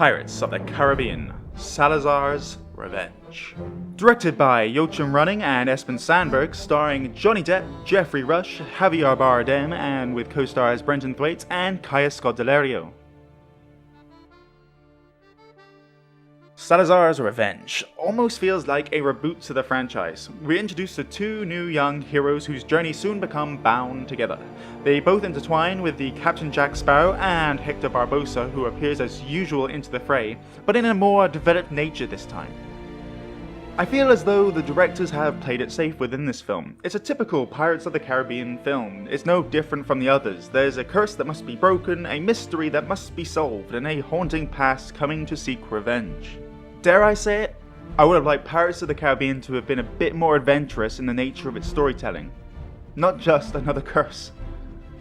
Pirates of the Caribbean, Salazar's Revenge. Directed by Joachim Running and Espen Sandberg, starring Johnny Depp, Jeffrey Rush, Javier Bardem, and with co-stars Brendan Thwaites and Kaya Scodelario. Salazar's Revenge almost feels like a reboot to the franchise. We're introduced to two new young heroes whose journeys soon become bound together. They both intertwine with the Captain Jack Sparrow and Hector Barbosa, who appears as usual into the fray, but in a more developed nature this time. I feel as though the directors have played it safe within this film. It's a typical Pirates of the Caribbean film. It's no different from the others. There's a curse that must be broken, a mystery that must be solved, and a haunting past coming to seek revenge. Dare I say it? I would have liked Pirates of the Caribbean to have been a bit more adventurous in the nature of its storytelling. Not just another curse.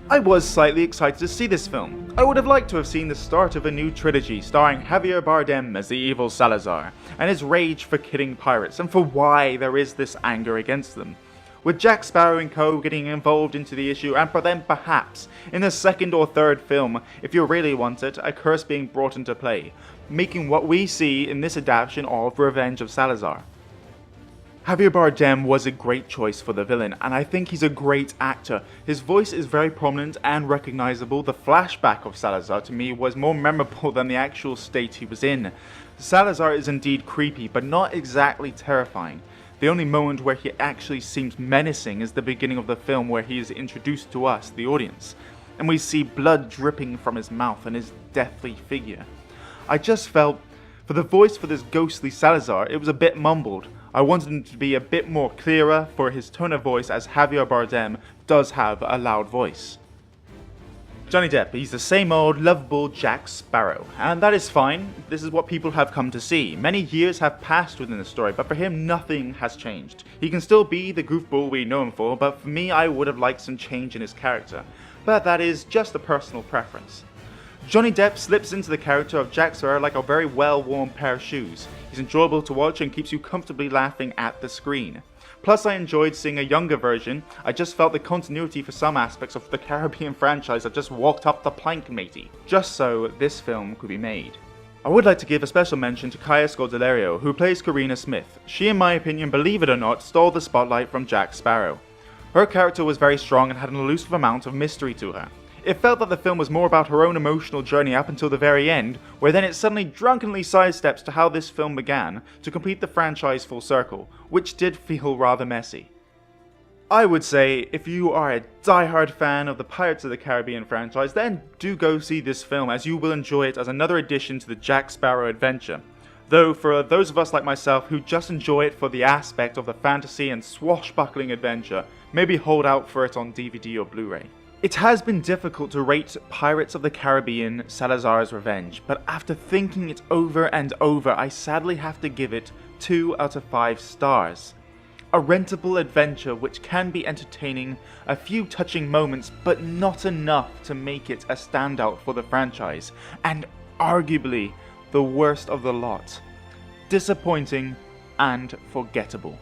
I was slightly excited to see this film. I would have liked to have seen the start of a new trilogy starring Javier Bardem as the evil Salazar, and his rage for killing pirates and for why there is this anger against them. With Jack Sparrow and co getting involved into the issue, and for them perhaps, in the second or third film, if you really want it, a curse being brought into play, making what we see in this adaptation of Revenge of Salazar. Javier Bardem was a great choice for the villain, and I think he's a great actor. His voice is very prominent and recognizable. The flashback of Salazar to me was more memorable than the actual state he was in. Salazar is indeed creepy, but not exactly terrifying. The only moment where he actually seems menacing is the beginning of the film, where he is introduced to us, the audience, and we see blood dripping from his mouth and his deathly figure. I just felt, for the voice for this ghostly Salazar, it was a bit mumbled. I wanted him to be a bit more clearer for his tone of voice, as Javier Bardem does have a loud voice. Johnny Depp, he's the same old lovable Jack Sparrow, and that is fine. This is what people have come to see. Many years have passed within the story, but for him nothing has changed. He can still be the goofball we know him for, but for me I would have liked some change in his character. But that is just a personal preference. Johnny Depp slips into the character of Jack Sparrow like a very well-worn pair of shoes. He's enjoyable to watch and keeps you comfortably laughing at the screen. Plus, I enjoyed seeing a younger version. I just felt the continuity for some aspects of the Caribbean franchise had just walked up the plank, matey. Just so this film could be made. I would like to give a special mention to Kaya Scodelario, who plays Karina Smith. She, in my opinion, believe it or not, stole the spotlight from Jack Sparrow. Her character was very strong and had an elusive amount of mystery to her. It felt that the film was more about her own emotional journey up until the very end, where then it suddenly drunkenly sidesteps to how this film began to complete the franchise full circle, which did feel rather messy. I would say, if you are a die-hard fan of the Pirates of the Caribbean franchise, then do go see this film, as you will enjoy it as another addition to the Jack Sparrow adventure. Though for those of us like myself who just enjoy it for the aspect of the fantasy and swashbuckling adventure, maybe hold out for it on DVD or Blu-ray. It has been difficult to rate Pirates of the Caribbean Salazar's Revenge, but after thinking it over and over, I sadly have to give it 2 out of 5 stars. A rentable adventure which can be entertaining, a few touching moments, but not enough to make it a standout for the franchise, and arguably the worst of the lot. Disappointing and forgettable.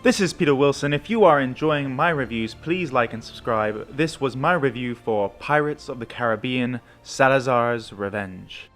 This is Peter Wilson. If you are enjoying my reviews, please like and subscribe. This was my review for Pirates of the Caribbean, Salazar's Revenge.